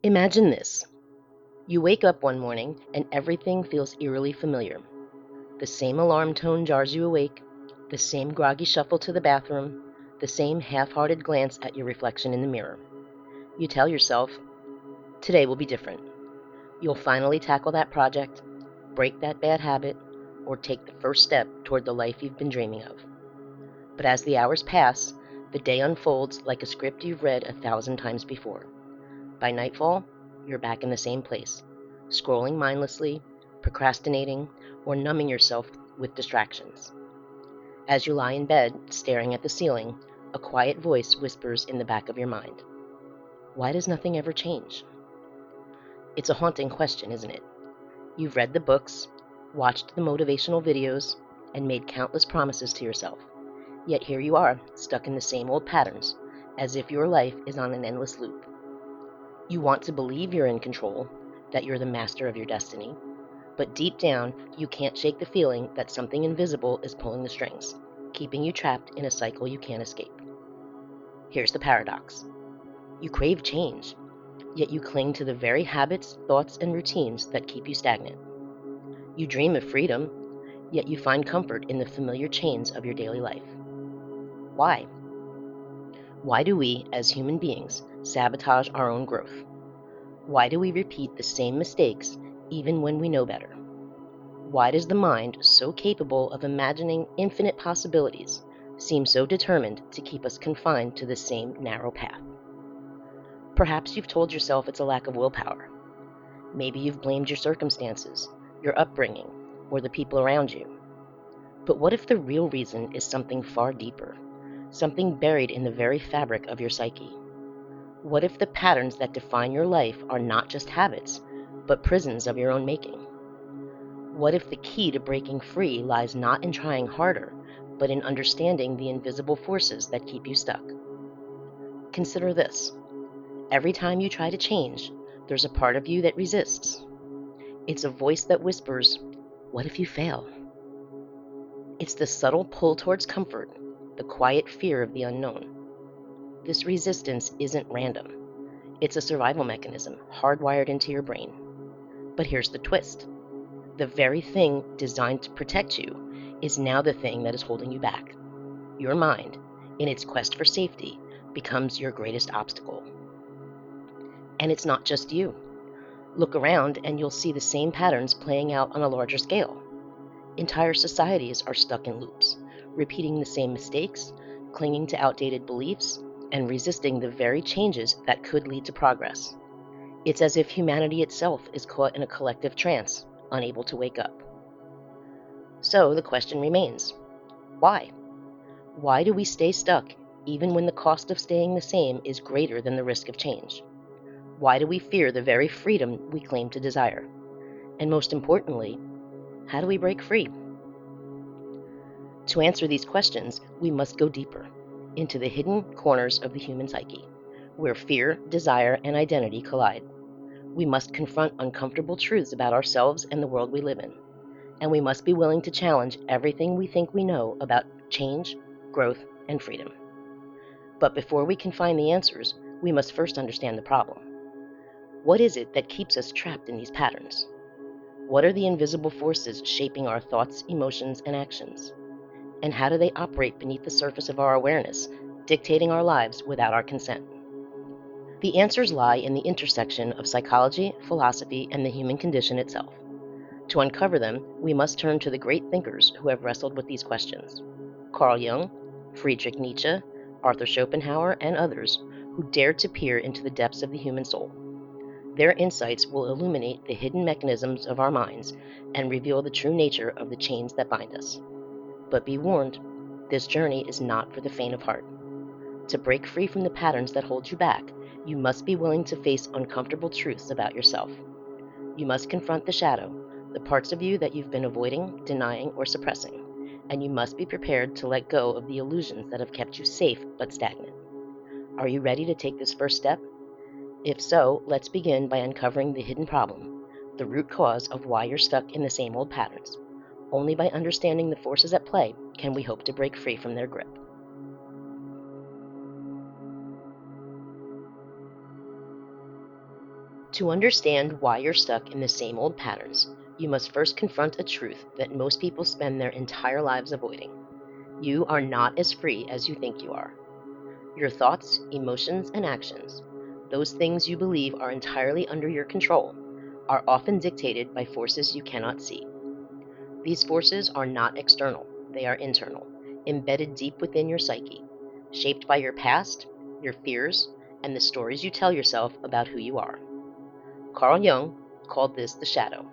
Imagine this. You wake up one morning and everything feels eerily familiar. The same alarm tone jars you awake, the same groggy shuffle to the bathroom, the same half-hearted glance at your reflection in the mirror. You tell yourself, today will be different. You'll finally tackle that project, break that bad habit, or take the first step toward the life you've been dreaming of. But as the hours pass, the day unfolds like a script you've read 1,000 times before. By nightfall, you're back in the same place, scrolling mindlessly, procrastinating, or numbing yourself with distractions. As you lie in bed, staring at the ceiling, a quiet voice whispers in the back of your mind. Why does nothing ever change? It's a haunting question, isn't it? You've read the books, watched the motivational videos, and made countless promises to yourself. Yet here you are, stuck in the same old patterns, as if your life is on an endless loop. You want to believe you're in control, that you're the master of your destiny, but deep down, you can't shake the feeling that something invisible is pulling the strings, keeping you trapped in a cycle you can't escape. Here's the paradox. You crave change, yet you cling to the very habits, thoughts, and routines that keep you stagnant. You dream of freedom, yet you find comfort in the familiar chains of your daily life. Why? Why do we, as human beings, sabotage our own growth? Why do we repeat the same mistakes even when we know better? Why does the mind, so capable of imagining infinite possibilities, seem so determined to keep us confined to the same narrow path? Perhaps you've told yourself it's a lack of willpower. Maybe you've blamed your circumstances, your upbringing, or the people around you. But what if the real reason is something far deeper, something buried in the very fabric of your psyche? What if the patterns that define your life are not just habits, but prisons of your own making? What if the key to breaking free lies not in trying harder, but in understanding the invisible forces that keep you stuck? Consider this. Every time you try to change, there's a part of you that resists. It's a voice that whispers, "What if you fail?" It's the subtle pull towards comfort, the quiet fear of the unknown. This resistance isn't random. It's a survival mechanism hardwired into your brain. But here's the twist. The very thing designed to protect you is now the thing that is holding you back. Your mind, in its quest for safety, becomes your greatest obstacle. And it's not just you. Look around and you'll see the same patterns playing out on a larger scale. Entire societies are stuck in loops, repeating the same mistakes, clinging to outdated beliefs, and resisting the very changes that could lead to progress. It's as if humanity itself is caught in a collective trance, unable to wake up. So the question remains, why? Why do we stay stuck even when the cost of staying the same is greater than the risk of change? Why do we fear the very freedom we claim to desire? And most importantly, how do we break free? To answer these questions, we must go deeper into the hidden corners of the human psyche, where fear, desire, and identity collide. We must confront uncomfortable truths about ourselves and the world we live in. And we must be willing to challenge everything we think we know about change, growth, and freedom. But before we can find the answers, we must first understand the problem. What is it that keeps us trapped in these patterns? What are the invisible forces shaping our thoughts, emotions, and actions? And how do they operate beneath the surface of our awareness, dictating our lives without our consent? The answers lie in the intersection of psychology, philosophy, and the human condition itself. To uncover them, we must turn to the great thinkers who have wrestled with these questions. Carl Jung, Friedrich Nietzsche, Arthur Schopenhauer, and others who dared to peer into the depths of the human soul. Their insights will illuminate the hidden mechanisms of our minds and reveal the true nature of the chains that bind us. But be warned, this journey is not for the faint of heart. To break free from the patterns that hold you back, you must be willing to face uncomfortable truths about yourself. You must confront the shadow, the parts of you that you've been avoiding, denying, or suppressing, and you must be prepared to let go of the illusions that have kept you safe but stagnant. Are you ready to take this first step? If so, let's begin by uncovering the hidden problem, the root cause of why you're stuck in the same old patterns. Only by understanding the forces at play can we hope to break free from their grip. To understand why you're stuck in the same old patterns, you must first confront a truth that most people spend their entire lives avoiding. You are not as free as you think you are. Your thoughts, emotions, and actions, those things you believe are entirely under your control, are often dictated by forces you cannot see. These forces are not external, they are internal, embedded deep within your psyche, shaped by your past, your fears, and the stories you tell yourself about who you are. Carl Jung called this the shadow,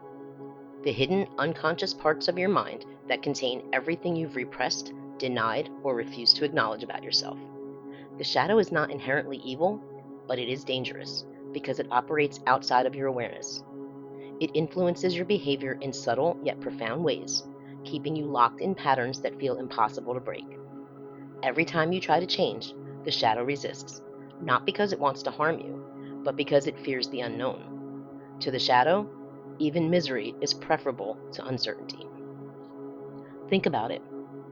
the hidden unconscious parts of your mind that contain everything you've repressed, denied, or refused to acknowledge about yourself. The shadow is not inherently evil, but it is dangerous because it operates outside of your awareness. It influences your behavior in subtle yet profound ways, keeping you locked in patterns that feel impossible to break. Every time you try to change, the shadow resists, not because it wants to harm you, but because it fears the unknown. To the shadow, even misery is preferable to uncertainty. Think about it.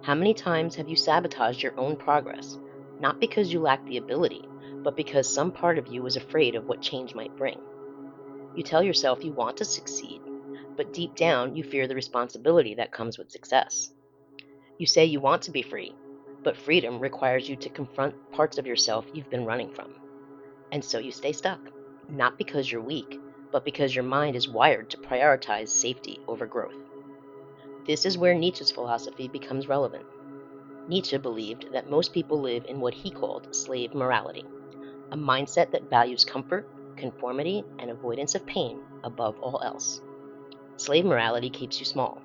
How many times have you sabotaged your own progress, not because you lack the ability, but because some part of you was afraid of what change might bring? You tell yourself you want to succeed, but deep down you fear the responsibility that comes with success. You say you want to be free, but freedom requires you to confront parts of yourself you've been running from. And so you stay stuck, not because you're weak, but because your mind is wired to prioritize safety over growth. This is where Nietzsche's philosophy becomes relevant. Nietzsche believed that most people live in what he called slave morality, a mindset that values comfort, conformity, and avoidance of pain above all else. Slave morality keeps you small.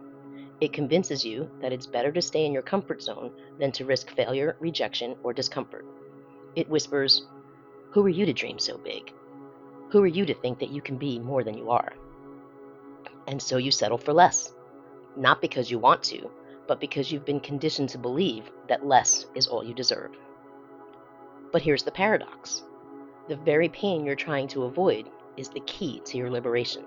It convinces you that it's better to stay in your comfort zone than to risk failure, rejection, or discomfort. It whispers, "Who are you to dream so big? Who are you to think that you can be more than you are?" And so you settle for less, not because you want to, but because you've been conditioned to believe that less is all you deserve. But here's the paradox. The very pain you're trying to avoid is the key to your liberation.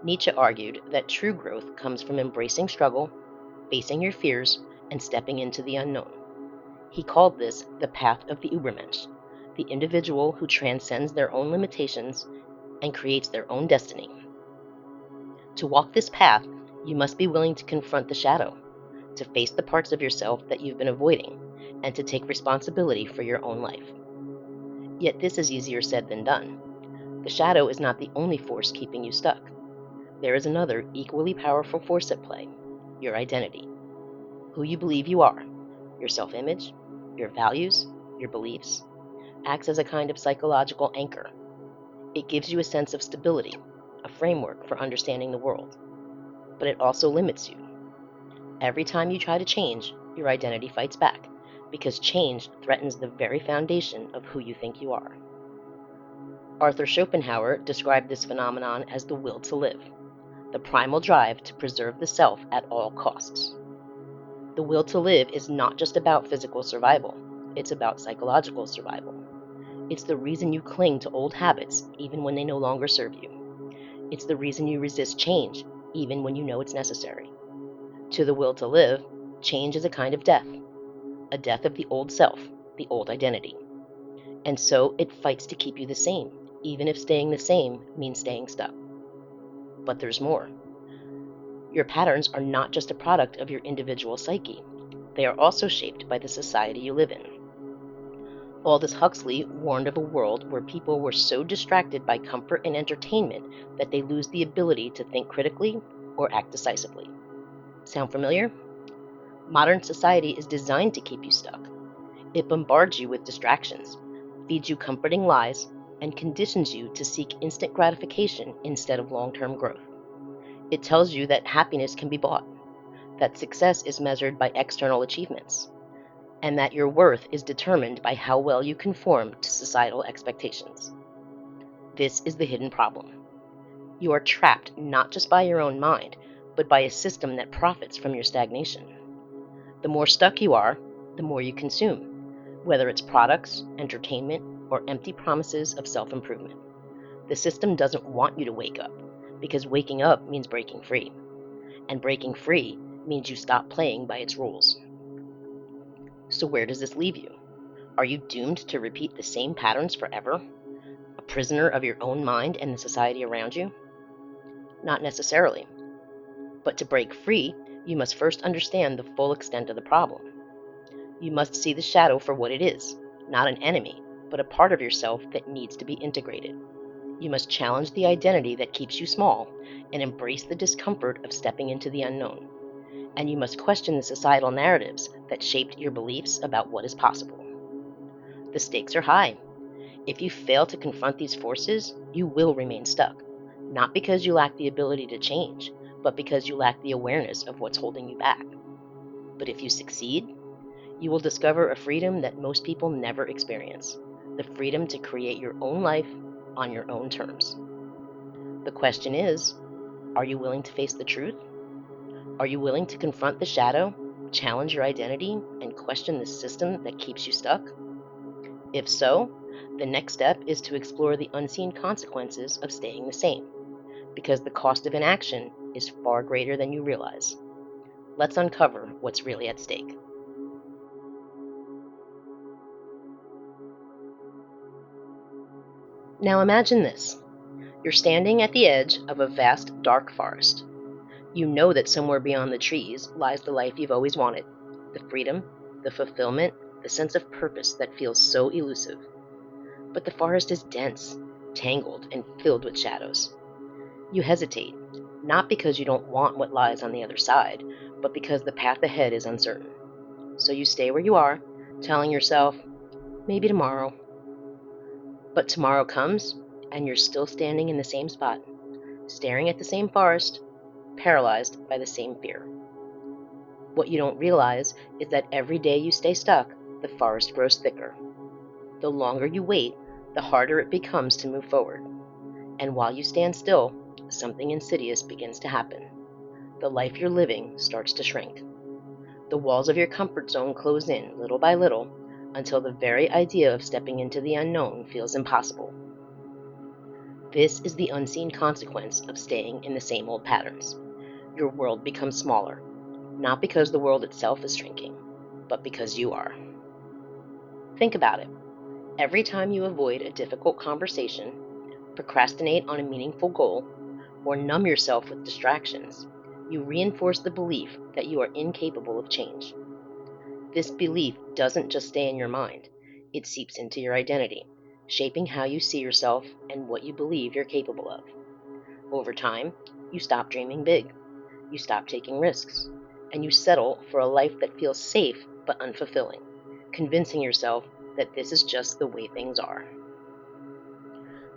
Nietzsche argued that true growth comes from embracing struggle, facing your fears, and stepping into the unknown. He called this the path of the Übermensch, the individual who transcends their own limitations and creates their own destiny. To walk this path, you must be willing to confront the shadow, to face the parts of yourself that you've been avoiding, and to take responsibility for your own life. Yet this is easier said than done. The shadow is not the only force keeping you stuck. There is another equally powerful force at play, your identity. Who you believe you are, your self-image, your values, your beliefs, acts as a kind of psychological anchor. It gives you a sense of stability, a framework for understanding the world. But it also limits you. Every time you try to change, your identity fights back, because change threatens the very foundation of who you think you are. Arthur Schopenhauer described this phenomenon as the will to live, the primal drive to preserve the self at all costs. The will to live is not just about physical survival, it's about psychological survival. It's the reason you cling to old habits even when they no longer serve you. It's the reason you resist change even when you know it's necessary. To the will to live, change is a kind of death, a death of the old self, the old identity. And so it fights to keep you the same, even if staying the same means staying stuck. But there's more. Your patterns are not just a product of your individual psyche. They are also shaped by the society you live in. Aldous Huxley warned of a world where people were so distracted by comfort and entertainment that they lose the ability to think critically or act decisively. Sound familiar? Modern society is designed to keep you stuck. It bombards you with distractions, feeds you comforting lies, and conditions you to seek instant gratification instead of long-term growth. It tells you that happiness can be bought, that success is measured by external achievements, and that your worth is determined by how well you conform to societal expectations. This is the hidden problem. You are trapped not just by your own mind, but by a system that profits from your stagnation. The more stuck you are, the more you consume, whether it's products, entertainment, or empty promises of self-improvement. The system doesn't want you to wake up, because waking up means breaking free. And breaking free means you stop playing by its rules. So where does this leave you? Are you doomed to repeat the same patterns forever? A prisoner of your own mind and the society around you? Not necessarily. But to break free, you must first understand the full extent of the problem. You must see the shadow for what it is, not an enemy, but a part of yourself that needs to be integrated. You must challenge the identity that keeps you small and embrace the discomfort of stepping into the unknown. And you must question the societal narratives that shaped your beliefs about what is possible. The stakes are high. If you fail to confront these forces, you will remain stuck, not because you lack the ability to change, but because you lack the awareness of what's holding you back. But if you succeed, you will discover a freedom that most people never experience, the freedom to create your own life on your own terms. The question is, are you willing to face the truth? Are you willing to confront the shadow, challenge your identity, and question the system that keeps you stuck? If so, the next step is to explore the unseen consequences of staying the same, because the cost of inaction is far greater than you realize. Let's uncover what's really at stake. Now imagine this. You're standing at the edge of a vast, dark forest. You know that somewhere beyond the trees lies the life you've always wanted, the freedom, the fulfillment, the sense of purpose that feels so elusive. But the forest is dense, tangled, and filled with shadows. You hesitate, not because you don't want what lies on the other side, but because the path ahead is uncertain. So you stay where you are, telling yourself, maybe tomorrow. But tomorrow comes, and you're still standing in the same spot, staring at the same forest, paralyzed by the same fear. What you don't realize is that every day you stay stuck, the forest grows thicker. The longer you wait, the harder it becomes to move forward. And while you stand still, something insidious begins to happen. The life you're living starts to shrink. The walls of your comfort zone close in little by little until the very idea of stepping into the unknown feels impossible. This is the unseen consequence of staying in the same old patterns. Your world becomes smaller, not because the world itself is shrinking, but because you are. Think about it. Every time you avoid a difficult conversation, procrastinate on a meaningful goal, or numb yourself with distractions, you reinforce the belief that you are incapable of change. This belief doesn't just stay in your mind, it seeps into your identity, shaping how you see yourself and what you believe you're capable of. Over time, you stop dreaming big, you stop taking risks, and you settle for a life that feels safe but unfulfilling, convincing yourself that this is just the way things are.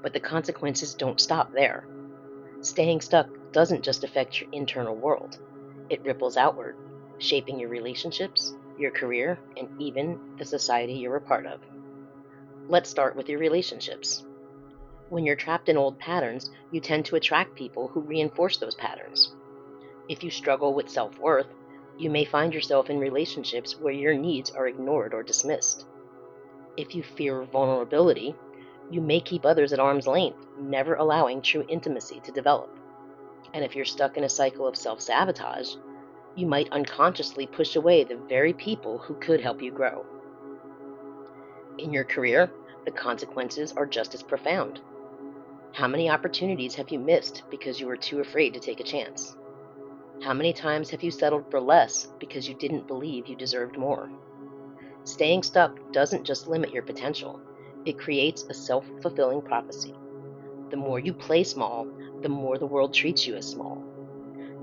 But the consequences don't stop there. Staying stuck doesn't just affect your internal world, it ripples outward, shaping your relationships, your career, and even the society you're a part of. Let's start with your relationships. When you're trapped in old patterns, you tend to attract people who reinforce those patterns. If you struggle with self-worth, you may find yourself in relationships where your needs are ignored or dismissed. If you fear vulnerability, you may keep others at arm's length, never allowing true intimacy to develop. And if you're stuck in a cycle of self-sabotage, you might unconsciously push away the very people who could help you grow. In your career, the consequences are just as profound. How many opportunities have you missed because you were too afraid to take a chance? How many times have you settled for less because you didn't believe you deserved more? Staying stuck doesn't just limit your potential, it creates a self-fulfilling prophecy. The more you play small, the more the world treats you as small.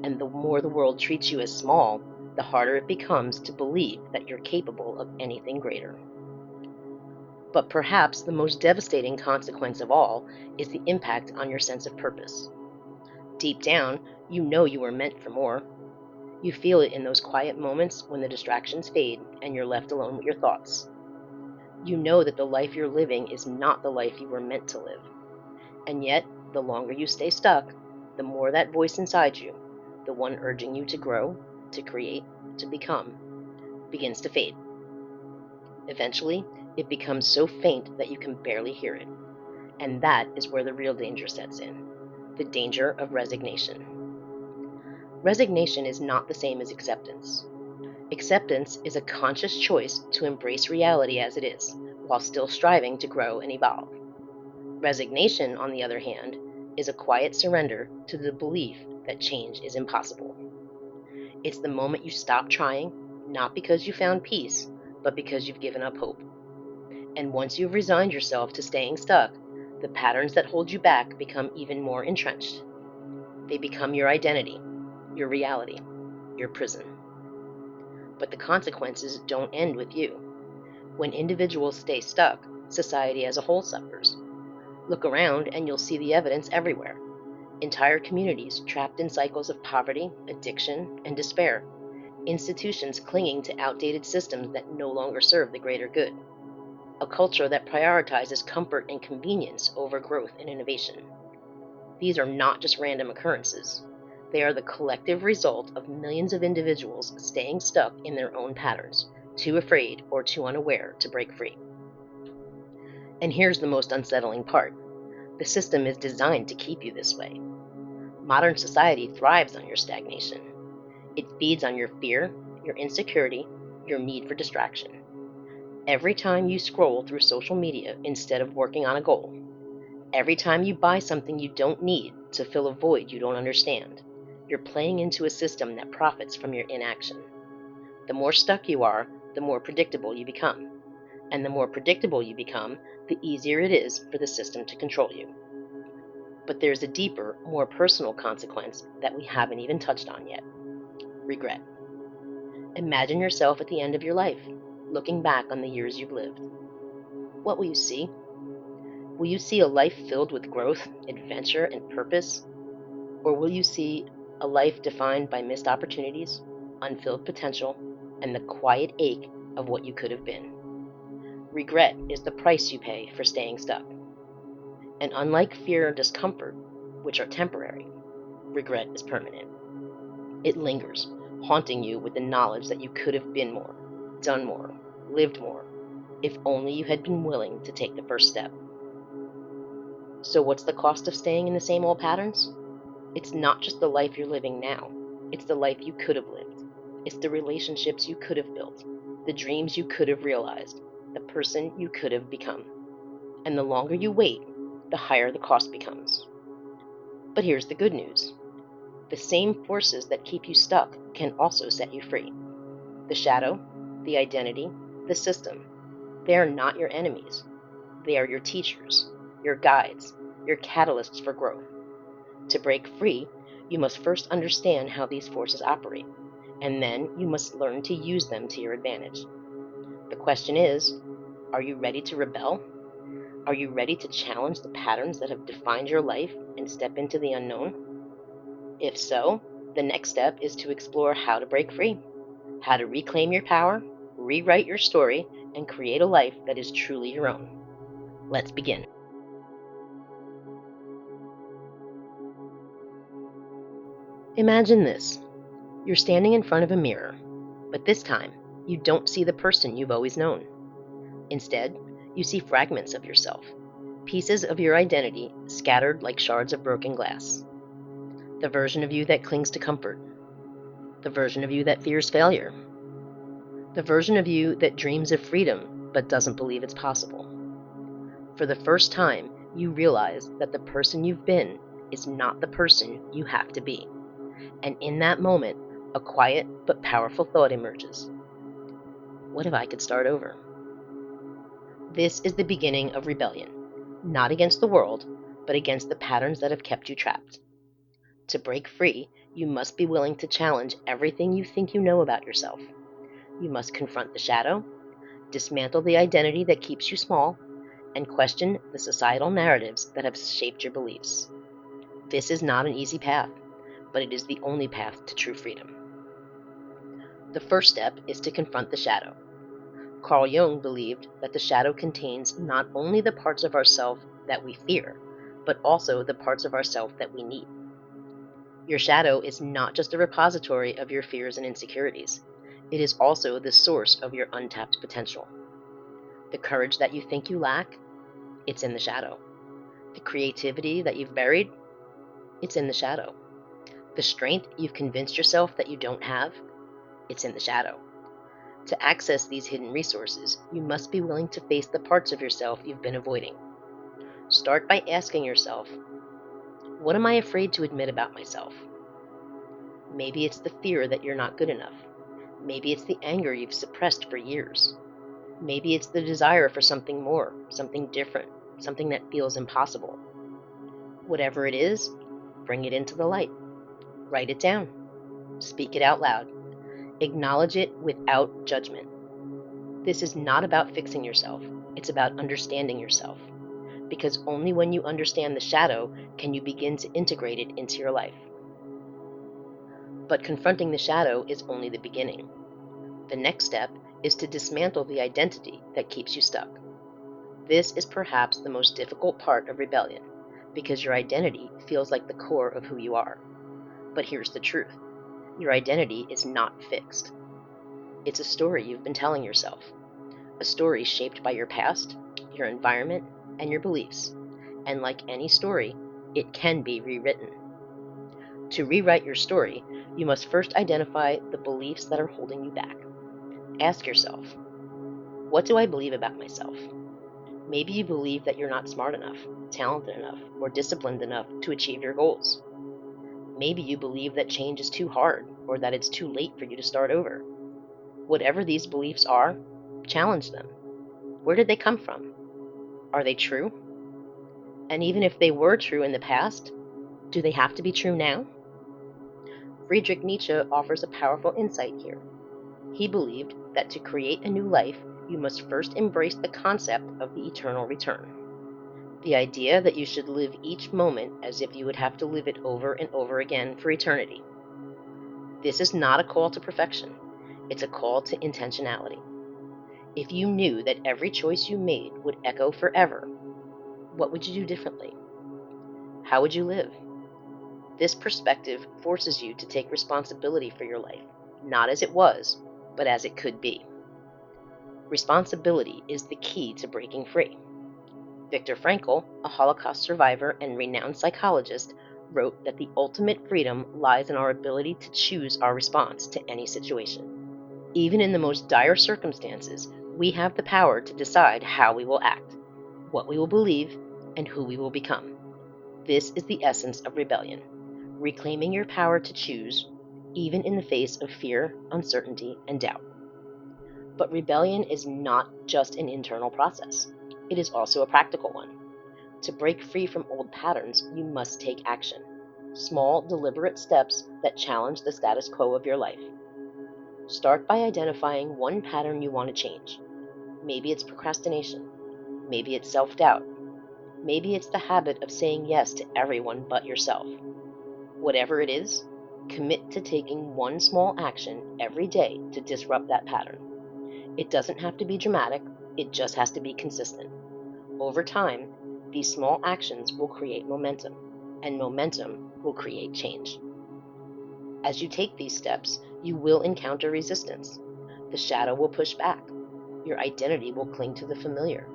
And the more the world treats you as small, the harder it becomes to believe that you're capable of anything greater. But perhaps the most devastating consequence of all is the impact on your sense of purpose. Deep down, you know you were meant for more. You feel it in those quiet moments when the distractions fade and you're left alone with your thoughts. You know that the life you're living is not the life you were meant to live. And yet, the longer you stay stuck, the more that voice inside you, the one urging you to grow, to create, to become, begins to fade. Eventually, it becomes so faint that you can barely hear it. And that is where the real danger sets in, the danger of resignation. Resignation is not the same as acceptance. Acceptance is a conscious choice to embrace reality as it is, while still striving to grow and evolve. Resignation, on the other hand, is a quiet surrender to the belief that change is impossible. It's the moment you stop trying, not because you found peace, but because you've given up hope. And once you've resigned yourself to staying stuck, the patterns that hold you back become even more entrenched. They become your identity, your reality, your prison. But the consequences don't end with you. When individuals stay stuck, society as a whole suffers. Look around and you'll see the evidence everywhere. Entire communities trapped in cycles of poverty, addiction, and despair. Institutions clinging to outdated systems that no longer serve the greater good. A culture that prioritizes comfort and convenience over growth and innovation. These are not just random occurrences. They are the collective result of millions of individuals staying stuck in their own patterns, too afraid or too unaware to break free. And here's the most unsettling part. The system is designed to keep you this way. Modern society thrives on your stagnation. It feeds on your fear, your insecurity, your need for distraction. Every time you scroll through social media instead of working on a goal, every time you buy something you don't need to fill a void you don't understand, you're playing into a system that profits from your inaction. The more stuck you are, the more predictable you become. And the more predictable you become, the easier it is for the system to control you. But there's a deeper, more personal consequence that we haven't even touched on yet. Regret. Imagine yourself at the end of your life, looking back on the years you've lived. What will you see? Will you see a life filled with growth, adventure, and purpose? Or will you see a life defined by missed opportunities, unfilled potential, and the quiet ache of what you could have been? Regret is the price you pay for staying stuck. And unlike fear or discomfort, which are temporary, regret is permanent. It lingers, haunting you with the knowledge that you could have been more, done more, lived more, if only you had been willing to take the first step. So what's the cost of staying in the same old patterns? It's not just the life you're living now. It's the life you could have lived. It's the relationships you could have built, the dreams you could have realized, the person you could have become. And the longer you wait, the higher the cost becomes. But here's the good news. The same forces that keep you stuck can also set you free. The shadow, the identity, the system. They are not your enemies. They are your teachers, your guides, your catalysts for growth. To break free, you must first understand how these forces operate, and then you must learn to use them to your advantage. The question is, are you ready to rebel? Are you ready to challenge the patterns that have defined your life and step into the unknown? If so, the next step is to explore how to break free, how to reclaim your power, rewrite your story, and create a life that is truly your own. Let's begin. Imagine this. You're standing in front of a mirror, but this time, you don't see the person you've always known. Instead, you see fragments of yourself, pieces of your identity scattered like shards of broken glass. The version of you that clings to comfort, the version of you that fears failure, the version of you that dreams of freedom but doesn't believe it's possible. For the first time, you realize that the person you've been is not the person you have to be. And in that moment, a quiet but powerful thought emerges. What if I could start over? This is the beginning of rebellion, not against the world, but against the patterns that have kept you trapped. To break free, you must be willing to challenge everything you think you know about yourself. You must confront the shadow, dismantle the identity that keeps you small, and question the societal narratives that have shaped your beliefs. This is not an easy path, but it is the only path to true freedom. The first step is to confront the shadow. Carl Jung believed that the shadow contains not only the parts of ourself that we fear, but also the parts of ourself that we need. Your shadow is not just a repository of your fears and insecurities. It is also the source of your untapped potential. The courage that you think you lack, it's in the shadow. The creativity that you've buried, it's in the shadow. The strength you've convinced yourself that you don't have, it's in the shadow. To access these hidden resources, you must be willing to face the parts of yourself you've been avoiding. Start by asking yourself, what am I afraid to admit about myself? Maybe it's the fear that you're not good enough. Maybe it's the anger you've suppressed for years. Maybe it's the desire for something more, something different, something that feels impossible. Whatever it is, bring it into the light. Write it down. Speak it out loud. Acknowledge it without judgment. This is not about fixing yourself. It's about understanding yourself. Because only when you understand the shadow can you begin to integrate it into your life. But confronting the shadow is only the beginning. The next step is to dismantle the identity that keeps you stuck. This is perhaps the most difficult part of rebellion, because your identity feels like the core of who you are. But here's the truth. Your identity is not fixed. It's a story you've been telling yourself. A story shaped by your past, your environment, and your beliefs. And like any story, it can be rewritten. To rewrite your story, you must first identify the beliefs that are holding you back. Ask yourself, what do I believe about myself? Maybe you believe that you're not smart enough, talented enough, or disciplined enough to achieve your goals. Maybe you believe that change is too hard, or that it's too late for you to start over. Whatever these beliefs are, challenge them. Where did they come from? Are they true? And even if they were true in the past, do they have to be true now? Friedrich Nietzsche offers a powerful insight here. He believed that to create a new life, you must first embrace the concept of the eternal return. The idea that you should live each moment as if you would have to live it over and over again for eternity. This is not a call to perfection. It's a call to intentionality. If you knew that every choice you made would echo forever, what would you do differently? How would you live? This perspective forces you to take responsibility for your life, not as it was, but as it could be. Responsibility is the key to breaking free. Viktor Frankl, a Holocaust survivor and renowned psychologist, wrote that the ultimate freedom lies in our ability to choose our response to any situation. Even in the most dire circumstances, we have the power to decide how we will act, what we will believe, and who we will become. This is the essence of rebellion, reclaiming your power to choose, even in the face of fear, uncertainty, and doubt. But rebellion is not just an internal process. It is also a practical one. To break free from old patterns, you must take action. Small, deliberate steps that challenge the status quo of your life. Start by identifying one pattern you want to change. Maybe it's procrastination. Maybe it's self-doubt. Maybe it's the habit of saying yes to everyone but yourself. Whatever it is, commit to taking one small action every day to disrupt that pattern. It doesn't have to be dramatic, it just has to be consistent. Over time, these small actions will create momentum, and momentum will create change. As you take these steps, you will encounter resistance. The shadow will push back. Your identity will cling to the familiar,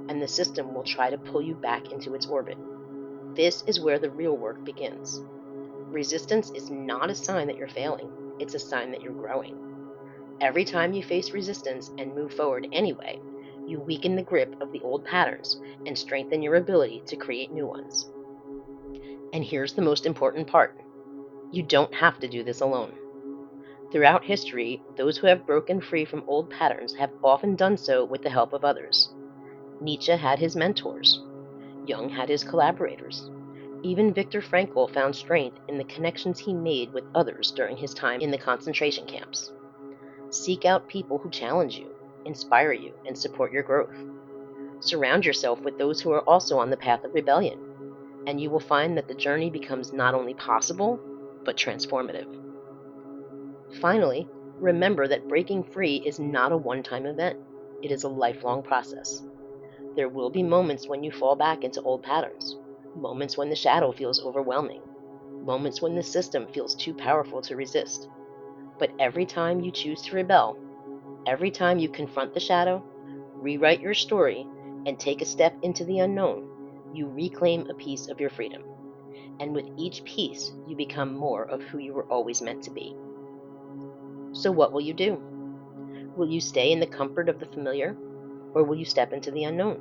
and the system will try to pull you back into its orbit. This is where the real work begins. Resistance is not a sign that you're failing, it's a sign that you're growing. Every time you face resistance and move forward anyway, you weaken the grip of the old patterns and strengthen your ability to create new ones. And here's the most important part. You don't have to do this alone. Throughout history, those who have broken free from old patterns have often done so with the help of others. Nietzsche had his mentors. Jung had his collaborators. Even Viktor Frankl found strength in the connections he made with others during his time in the concentration camps. Seek out people who challenge you, inspire you, and support your growth. Surround yourself with those who are also on the path of rebellion, and you will find that the journey becomes not only possible, but transformative. Finally, remember that breaking free is not a one-time event. It is a lifelong process. There will be moments when you fall back into old patterns, moments when the shadow feels overwhelming, moments when the system feels too powerful to resist. But every time you choose to rebel, every time you confront the shadow, rewrite your story, and take a step into the unknown, you reclaim a piece of your freedom. And with each piece, you become more of who you were always meant to be. So what will you do? Will you stay in the comfort of the familiar, or will you step into the unknown?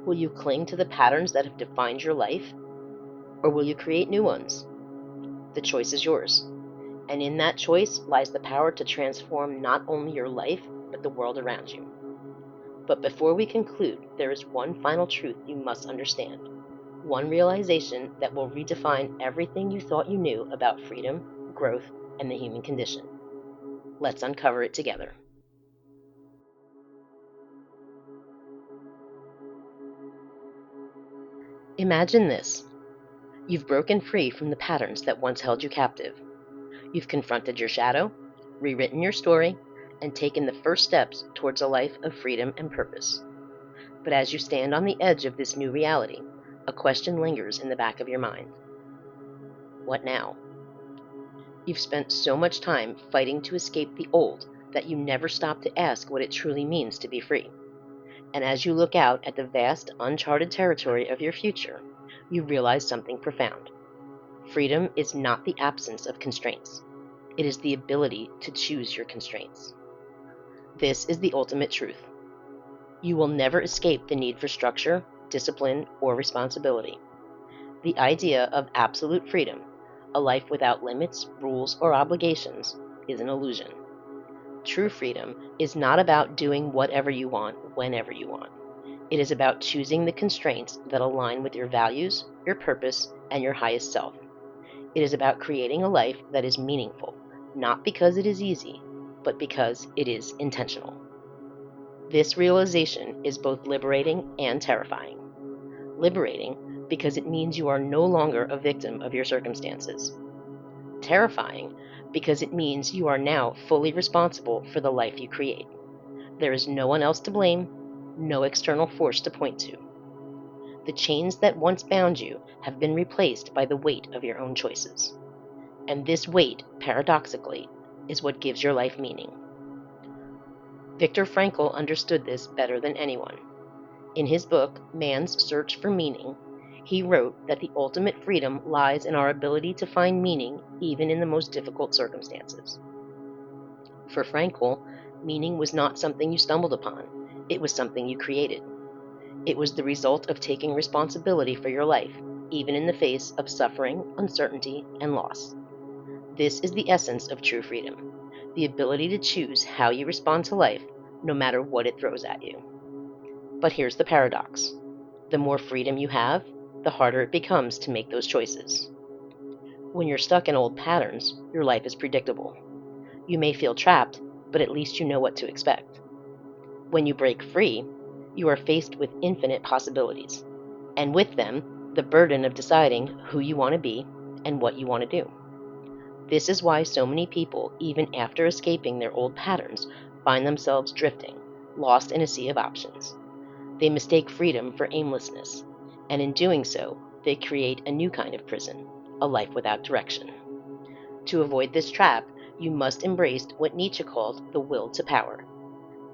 Will you cling to the patterns that have defined your life, or will you create new ones? The choice is yours, and in that choice lies the power to transform not only your life, but the world around you. But before we conclude, there is one final truth you must understand, one realization that will redefine everything you thought you knew about freedom, growth, and the human condition. Let's uncover it together. Imagine this. You've broken free from the patterns that once held you captive. You've confronted your shadow, rewritten your story, and taken the first steps towards a life of freedom and purpose. But as you stand on the edge of this new reality, a question lingers in the back of your mind. What now? You've spent so much time fighting to escape the old that you never stop to ask what it truly means to be free. And as you look out at the vast, uncharted territory of your future, you realize something profound. Freedom is not the absence of constraints. It is the ability to choose your constraints. This is the ultimate truth. You will never escape the need for structure, discipline, or responsibility. The idea of absolute freedom, a life without limits, rules, or obligations, is an illusion. True freedom is not about doing whatever you want, whenever you want. It is about choosing the constraints that align with your values, your purpose, and your highest self. It is about creating a life that is meaningful, not because it is easy, but because it is intentional. This realization is both liberating and terrifying. Liberating because it means you are no longer a victim of your circumstances. Terrifying because it means you are now fully responsible for the life you create. There is no one else to blame, no external force to point to. The chains that once bound you have been replaced by the weight of your own choices. And this weight, paradoxically, is what gives your life meaning. Viktor Frankl understood this better than anyone. In his book, Man's Search for Meaning, he wrote that the ultimate freedom lies in our ability to find meaning even in the most difficult circumstances. For Frankl, meaning was not something you stumbled upon, it was something you created. It was the result of taking responsibility for your life, even in the face of suffering, uncertainty, and loss. This is the essence of true freedom, the ability to choose how you respond to life, no matter what it throws at you. But here's the paradox. The more freedom you have, the harder it becomes to make those choices. When you're stuck in old patterns, your life is predictable. You may feel trapped, but at least you know what to expect. When you break free, you are faced with infinite possibilities, and with them, the burden of deciding who you want to be and what you want to do. This is why so many people, even after escaping their old patterns, find themselves drifting, lost in a sea of options. They mistake freedom for aimlessness, and in doing so, they create a new kind of prison, a life without direction. To avoid this trap, you must embrace what Nietzsche called the will to power.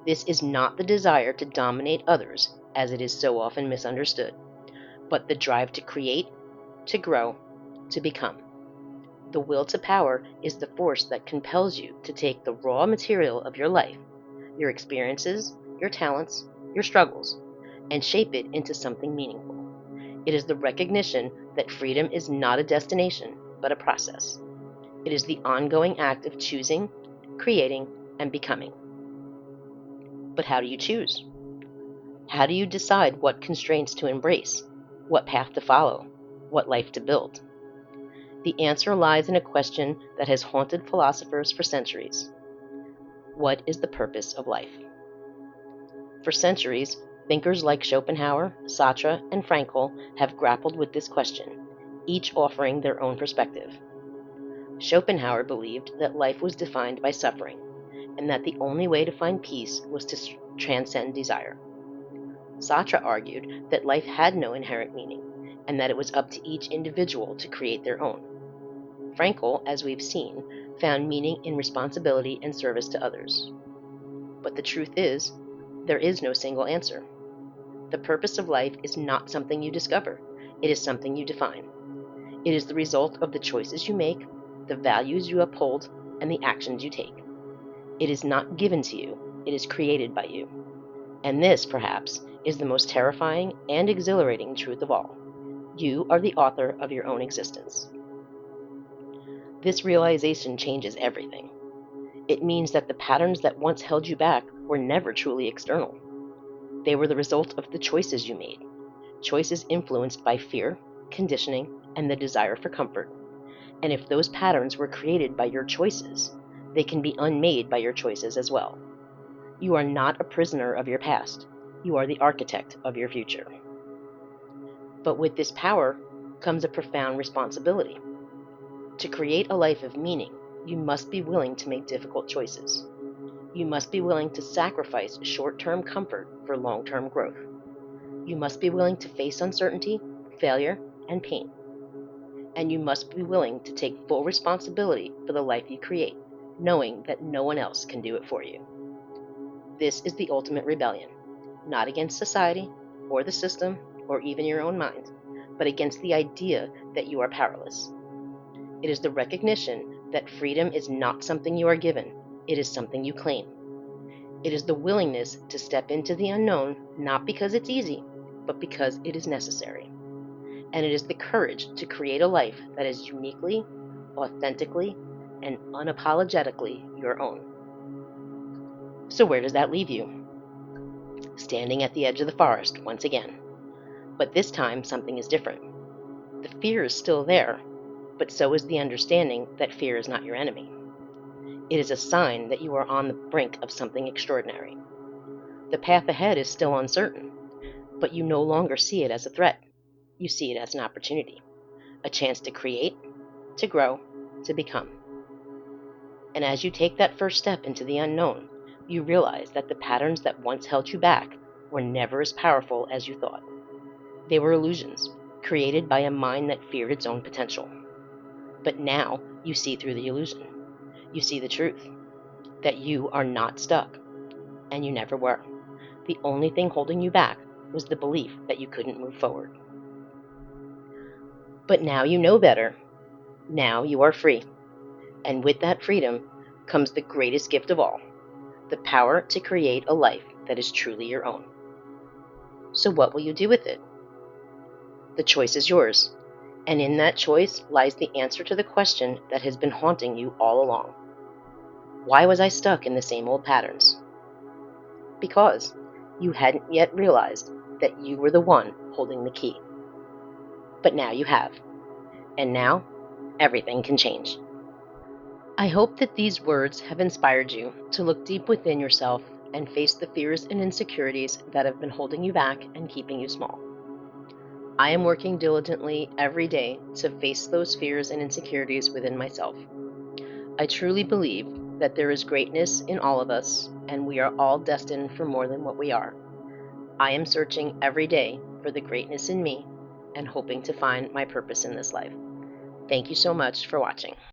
This is not the desire to dominate others, as it is so often misunderstood, but the drive to create, to grow, to become. The will to power is the force that compels you to take the raw material of your life, your experiences, your talents, your struggles, and shape it into something meaningful. It is the recognition that freedom is not a destination, but a process. It is the ongoing act of choosing, creating, and becoming. But how do you choose? How do you decide what constraints to embrace, what path to follow, what life to build? The answer lies in a question that has haunted philosophers for centuries. What is the purpose of life? For centuries, thinkers like Schopenhauer, Sartre, and Frankl have grappled with this question, each offering their own perspective. Schopenhauer believed that life was defined by suffering, and that the only way to find peace was to transcend desire. Sartre argued that life had no inherent meaning, and that it was up to each individual to create their own. Frankl, as we've seen, found meaning in responsibility and service to others. But the truth is, there is no single answer. The purpose of life is not something you discover, it is something you define. It is the result of the choices you make, the values you uphold, and the actions you take. It is not given to you, it is created by you. And this, perhaps, is the most terrifying and exhilarating truth of all. You are the author of your own existence. This realization changes everything. It means that the patterns that once held you back were never truly external. They were the result of the choices you made, choices influenced by fear, conditioning, and the desire for comfort. And if those patterns were created by your choices, they can be unmade by your choices as well. You are not a prisoner of your past. You are the architect of your future. But with this power comes a profound responsibility. To create a life of meaning, you must be willing to make difficult choices. You must be willing to sacrifice short-term comfort for long-term growth. You must be willing to face uncertainty, failure, and pain. And you must be willing to take full responsibility for the life you create, knowing that no one else can do it for you. This is the ultimate rebellion, not against society or the system or even your own mind, but against the idea that you are powerless. It is the recognition that freedom is not something you are given, it is something you claim. It is the willingness to step into the unknown, not because it's easy, but because it is necessary. And it is the courage to create a life that is uniquely, authentically, and unapologetically your own. So where does that leave you? Standing at the edge of the forest once again. But this time something is different. The fear is still there, but so is the understanding that fear is not your enemy. It is a sign that you are on the brink of something extraordinary. The path ahead is still uncertain, but you no longer see it as a threat. You see it as an opportunity, a chance to create, to grow, to become. And as you take that first step into the unknown, you realize that the patterns that once held you back were never as powerful as you thought. They were illusions, created by a mind that feared its own potential. But now you see through the illusion. You see the truth, that you are not stuck, and you never were. The only thing holding you back was the belief that you couldn't move forward. But now you know better. Now you are free. And with that freedom comes the greatest gift of all, the power to create a life that is truly your own. So what will you do with it? The choice is yours, and in that choice lies the answer to the question that has been haunting you all along. Why was I stuck in the same old patterns? Because you hadn't yet realized that you were the one holding the key. But now you have, and now everything can change. I hope that these words have inspired you to look deep within yourself and face the fears and insecurities that have been holding you back and keeping you small. I am working diligently every day to face those fears and insecurities within myself. I truly believe that there is greatness in all of us, and we are all destined for more than what we are. I am searching every day for the greatness in me and hoping to find my purpose in this life. Thank you so much for watching.